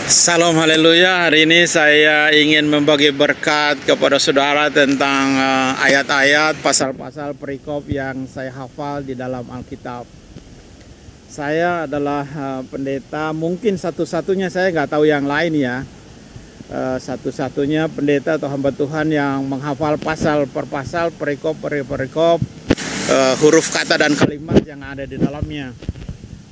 Salam haleluya. Hari ini saya ingin membagi berkat kepada saudara tentang ayat-ayat, pasal-pasal perikop yang saya hafal di dalam Alkitab. Saya adalah pendeta, mungkin satu-satunya, saya nggak tahu yang lain ya, satu-satunya pendeta atau hamba Tuhan yang menghafal pasal per pasal, perikop per perikop, huruf kata dan kalimat yang ada di dalamnya.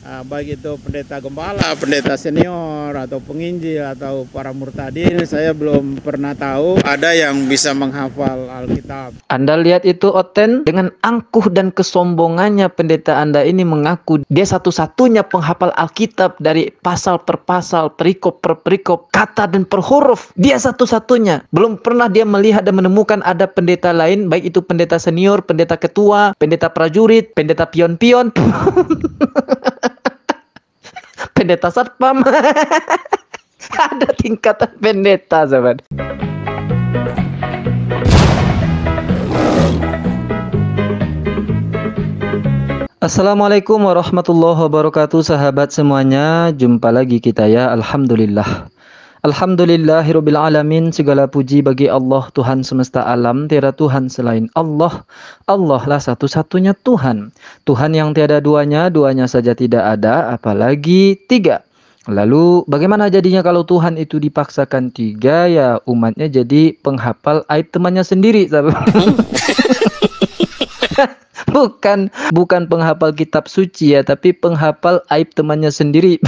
Baik itu pendeta gembala, pendeta senior, atau penginjil, atau para murtadin, saya belum pernah tahu ada yang bisa menghafal Alkitab. Anda lihat itu Oten, dengan angkuh dan kesombongannya pendeta Anda ini mengaku dia satu-satunya penghafal Alkitab dari pasal per pasal, perikop per perikop, kata dan per huruf. Dia satu-satunya. Belum pernah dia melihat dan menemukan ada pendeta lain, baik itu pendeta senior, pendeta ketua, pendeta prajurit, pendeta pion-pion. Pendeta satpam. Ada tingkatan pendeta, sahabat. Assalamualaikum warahmatullahi wabarakatuh, sahabat semuanya. Jumpa lagi kita ya. Alhamdulillah. Alhamdulillahirabbil alamin. Segala puji bagi Allah, Tuhan semesta alam. Tiada Tuhan selain Allah. Allah lah satu-satunya Tuhan. Tuhan yang tiada duanya, duanya saja tidak ada, apalagi tiga. Lalu bagaimana jadinya kalau Tuhan itu dipaksakan tiga? Ya umatnya jadi penghafal aib temannya sendiri. Bukan penghafal kitab suci ya, tapi penghafal aib temannya sendiri.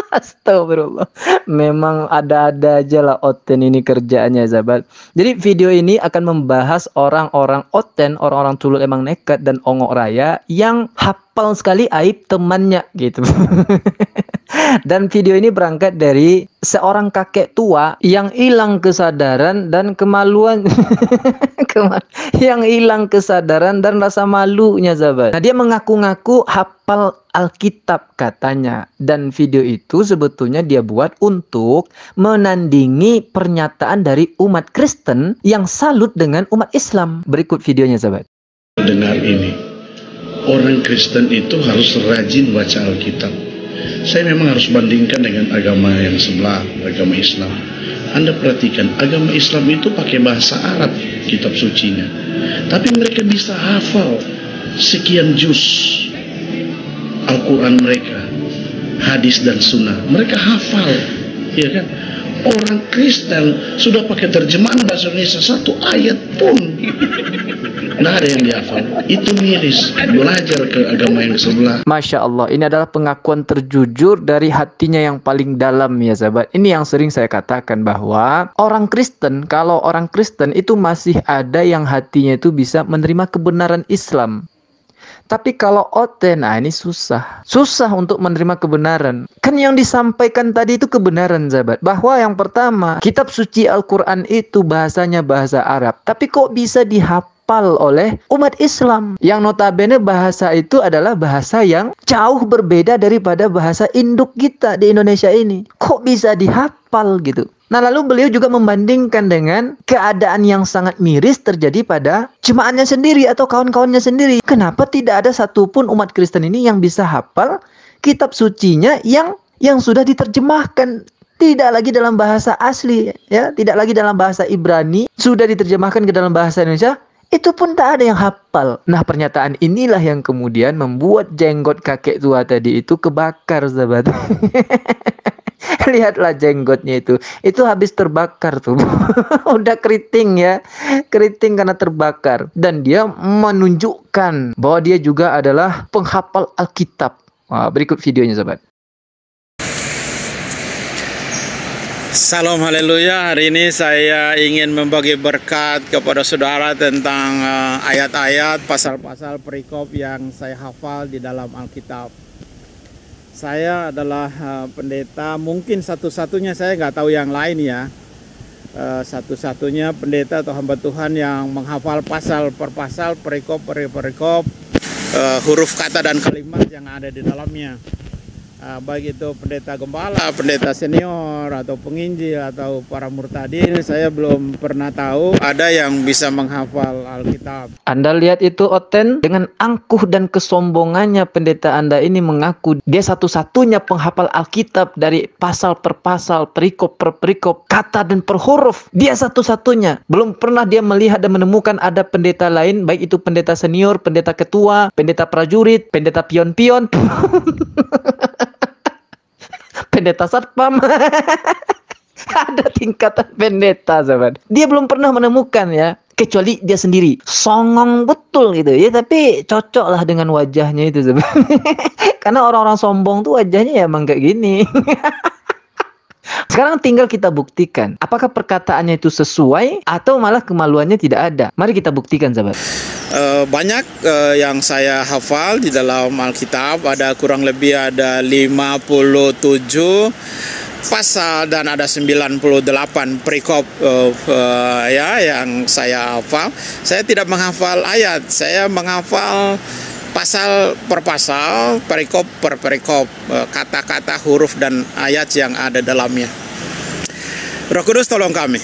Astagfirullah. Memang ada-ada aja lah Oten ini kerjaannya, sahabat. Jadi video ini akan membahas orang-orang Oten, orang-orang culun emang nekat dan ongok raya yang hafal sekali aib temannya gitu. Dan video ini berangkat dari seorang kakek tua yang hilang kesadaran dan kemaluan. Yang hilang kesadaran dan rasa malunya, sahabat. Nah, dia mengaku-ngaku hafal Alkitab katanya. Dan video itu sebetulnya dia buat untuk menandingi pernyataan dari umat Kristen yang salut dengan umat Islam. Berikut videonya, sahabat. Dengar ini, orang Kristen itu harus rajin baca Alkitab. Saya memang harus bandingkan dengan agama yang sebelah, agama Islam. Anda perhatikan, agama Islam itu pakai bahasa Arab kitab sucinya, tapi mereka bisa hafal sekian juz Al-Quran mereka, hadis dan sunnah mereka hafal, ya kan? Orang Kristen sudah pakai terjemahan bahasa Indonesia, satu ayat pun nggak ada yang dihafal. Itu miris, belajar ke agama yang sebelah. Masya Allah, ini adalah pengakuan terjujur dari hatinya yang paling dalam ya, sahabat. Ini yang sering saya katakan bahwa orang Kristen, kalau orang Kristen itu masih ada yang hatinya itu bisa menerima kebenaran Islam. Tapi kalau Oten, nah ini susah untuk menerima kebenaran. Kan yang disampaikan tadi itu kebenaran, sahabat. Bahwa yang pertama, kitab suci Al-Quran itu bahasanya bahasa Arab. Tapi kok bisa dihafal oleh umat Islam? Yang notabene bahasa itu adalah bahasa yang jauh berbeda daripada bahasa induk kita di Indonesia ini. Kok bisa dihafal gitu? Nah, lalu beliau juga membandingkan dengan keadaan yang sangat miris terjadi pada jemaatnya sendiri atau kawan-kawannya sendiri. Kenapa tidak ada satupun umat Kristen ini yang bisa hafal kitab sucinya yang sudah diterjemahkan? Tidak lagi dalam bahasa asli, ya, tidak lagi dalam bahasa Ibrani, sudah diterjemahkan ke dalam bahasa Indonesia. Itu pun tak ada yang hafal. Nah, pernyataan inilah yang kemudian membuat jenggot kakek tua tadi itu kebakar, sahabat. Lihatlah jenggotnya itu habis terbakar tuh. Udah keriting ya, keriting karena terbakar. Dan dia menunjukkan bahwa dia juga adalah penghafal Alkitab. Wah, berikut videonya, sahabat. Salam haleluya. Hari ini saya ingin membagi berkat kepada saudara tentang ayat-ayat, pasal-pasal perikop yang saya hafal di dalam Alkitab. Saya adalah pendeta, mungkin satu-satunya, saya nggak tahu yang lain ya, satu-satunya pendeta atau hamba Tuhan yang menghafal pasal per pasal, perikop per perikop, huruf kata dan kalimat yang ada di dalamnya. baik itu pendeta gembala, pendeta senior, atau penginjil, atau para murtadin, saya belum pernah tahu ada yang bisa menghafal Alkitab. Anda lihat itu Oten, dengan angkuh dan kesombongannya pendeta Anda ini mengaku dia satu-satunya penghafal Alkitab dari pasal per pasal, perikop per perikop, kata dan per huruf. Dia satu-satunya. Belum pernah dia melihat dan menemukan ada pendeta lain, baik itu pendeta senior, pendeta ketua, pendeta prajurit, pendeta pion-pion, pendeta satpam. Ada tingkatan pendeta, sahabat. Dia belum pernah menemukan ya, kecuali dia sendiri. Songong betul gitu ya, tapi cocok lah dengan wajahnya itu sebenarnya. Karena orang-orang sombong tuh wajahnya ya emang kayak gini. Sekarang tinggal kita buktikan apakah perkataannya itu sesuai atau malah kemaluannya tidak ada. Mari kita buktikan, sahabat. Banyak yang saya hafal di dalam Alkitab, ada kurang lebih ada 57 pasal dan ada 98 perikop ya yang saya hafal. Saya tidak menghafal ayat, saya menghafal pasal per pasal, perikop per perikop, kata-kata, huruf dan ayat yang ada dalamnya. Roh Kudus tolong kami.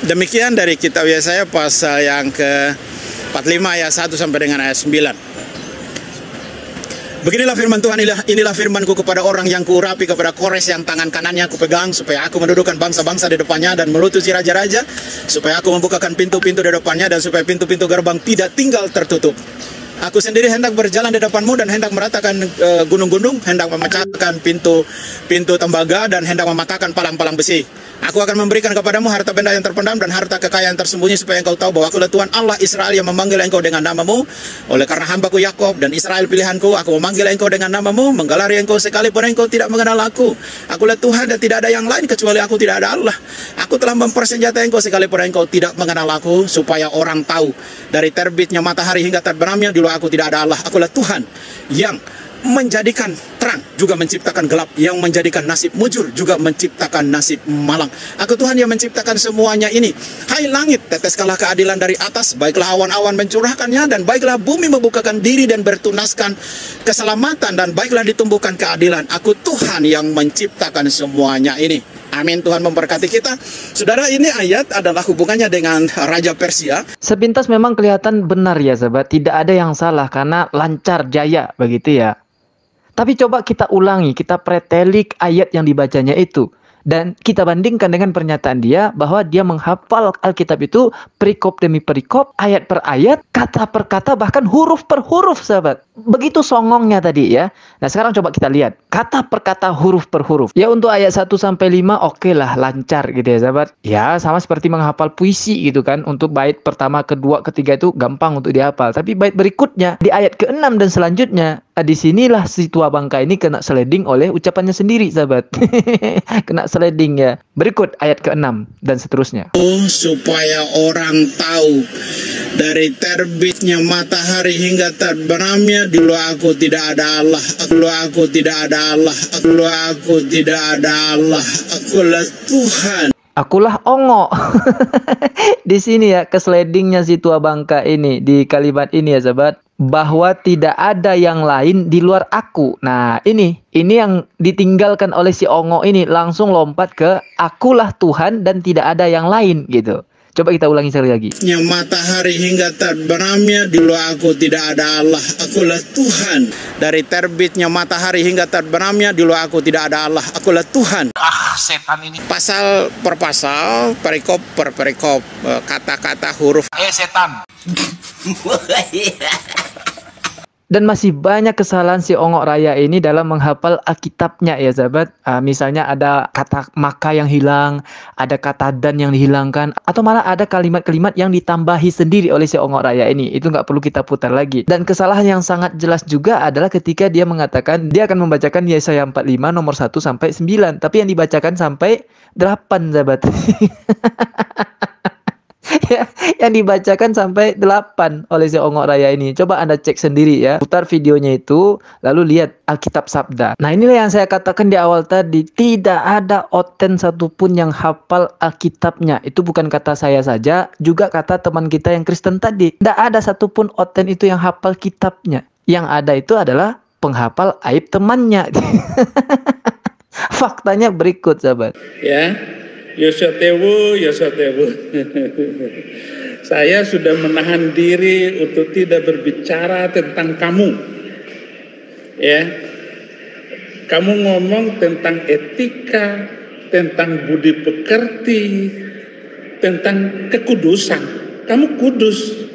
Demikian dari kitab Yesaya pasal yang ke-45 ayat 1 sampai dengan ayat 9. Beginilah firman Tuhan, inilah firmanku kepada orang yang kuurapi, kepada Kores yang tangan kanannya kupegang, supaya aku mendudukkan bangsa-bangsa di depannya dan melutusi raja-raja, supaya aku membukakan pintu-pintu di depannya dan supaya pintu-pintu gerbang tidak tinggal tertutup. Aku sendiri hendak berjalan di depanmu dan hendak meratakan gunung-gunung, hendak memecahkan pintu tembaga dan hendak mematahkan palang-palang besi. Aku akan memberikan kepadamu harta benda yang terpendam dan harta kekayaan tersembunyi, supaya engkau tahu bahwa akulah Tuhan Allah Israel yang memanggil engkau dengan namamu. Oleh karena hambaku Yakob dan Israel pilihanku, aku memanggil engkau dengan namamu, menggelari engkau sekalipun engkau tidak mengenal aku. Akulah Tuhan dan tidak ada yang lain kecuali aku, tidak ada Allah. Aku telah mempersenjatai engkau sekalipun engkau tidak mengenal aku, supaya orang tahu dari terbitnya matahari hingga terbenamnya dulu aku tidak ada Allah. Akulah Tuhan yang menjadikan terang juga menciptakan gelap, yang menjadikan nasib mujur juga menciptakan nasib malang. Aku Tuhan yang menciptakan semuanya ini. Hai langit, teteskanlah keadilan dari atas, baiklah awan-awan mencurahkannya, dan baiklah bumi membukakan diri dan bertunaskan keselamatan, dan baiklah ditumbuhkan keadilan. Aku Tuhan yang menciptakan semuanya ini. Amin. Tuhan memberkati kita. Saudara, ini ayat adalah hubungannya dengan Raja Persia. Sepintas memang kelihatan benar ya, sahabat. Tidak ada yang salah karena lancar jaya begitu ya. Tapi coba kita ulangi, kita pretelik ayat yang dibacanya itu. Dan kita bandingkan dengan pernyataan dia bahwa dia menghafal Alkitab itu perikop demi perikop, ayat per ayat, kata per kata, bahkan huruf per huruf, sahabat. Begitu songongnya tadi ya. Nah sekarang coba kita lihat kata per kata, huruf per huruf. Ya untuk ayat 1 sampai 5 oke lah, lancar gitu ya, sahabat. Ya sama seperti menghafal puisi gitu kan. Untuk bait pertama, kedua, ketiga itu gampang untuk dihafal. Tapi bait berikutnya di ayat ke-6 dan selanjutnya, disinilah si tua bangka ini kena sliding oleh ucapannya sendiri, sahabat. Kena sliding ya. Berikut ayat ke-6 dan seterusnya. Supaya orang tahu dari terbitnya matahari hingga terbenamnya dulu aku tidak ada Allah. Dulu aku tidak ada Allah. Dulu aku tidak ada Allah. Akulah Tuhan. Akulah Ongo. Di sini ya kesledingnya si tua bangka ini di kalimat ini ya, sahabat. Bahwa tidak ada yang lain di luar aku. Nah ini yang ditinggalkan oleh si Ongo ini, langsung lompat ke akulah Tuhan dan tidak ada yang lain gitu. Coba kita ulangi sekali lagi. Matahari hingga terbenamnya dulu aku tidak ada Allah. Akulah Tuhan. Dari terbitnya matahari hingga terbenamnya dulu aku tidak ada Allah. Akulah Tuhan. Setan ini. Pasal per pasal, perikop per perikop, kata-kata, huruf. Setan. Dan masih banyak kesalahan si Ongok Raya ini dalam menghafal Alkitabnya ya, sahabat. Misalnya ada kata maka yang hilang, ada kata dan yang dihilangkan, atau malah ada kalimat-kalimat yang ditambahi sendiri oleh si Ongok Raya ini. Itu nggak perlu kita putar lagi. Dan kesalahan yang sangat jelas juga adalah ketika dia mengatakan dia akan membacakan Yesaya 45 nomor 1 sampai 9, tapi yang dibacakan sampai 8, sahabat. Ya, yang dibacakan sampai 8 oleh si Ongok Raya ini. Coba Anda cek sendiri ya. Putar videonya itu, lalu lihat Alkitab Sabda. Nah inilah yang saya katakan di awal tadi. Tidak ada oten satupun yang hafal Alkitabnya. Itu bukan kata saya saja, juga kata teman kita yang Kristen tadi. Tidak ada satupun oten itu yang hafal kitabnya. Yang ada itu adalah penghafal aib temannya. Faktanya berikut, sahabat. Ya, Yosotewu. Saya sudah menahan diri untuk tidak berbicara tentang kamu. Ya, kamu ngomong tentang etika, tentang budi pekerti, tentang kekudusan. Kamu kudus.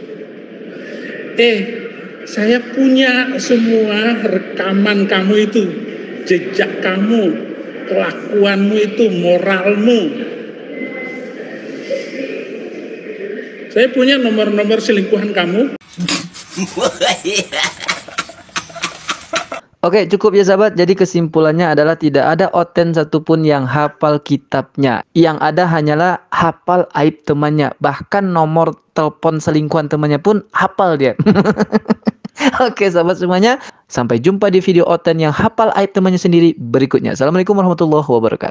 Saya punya semua rekaman kamu itu, jejak kamu, kelakuanmu itu, moralmu. Saya punya nomor-nomor selingkuhan kamu. Oke, cukup ya sahabat. Jadi kesimpulannya adalah tidak ada oten satupun yang hafal kitabnya. Yang ada hanyalah hafal aib temannya. Bahkan nomor telepon selingkuhan temannya pun hafal dia. Oke sahabat semuanya. Sampai jumpa di video oten yang hafal aib temannya sendiri berikutnya. Assalamualaikum warahmatullahi wabarakatuh.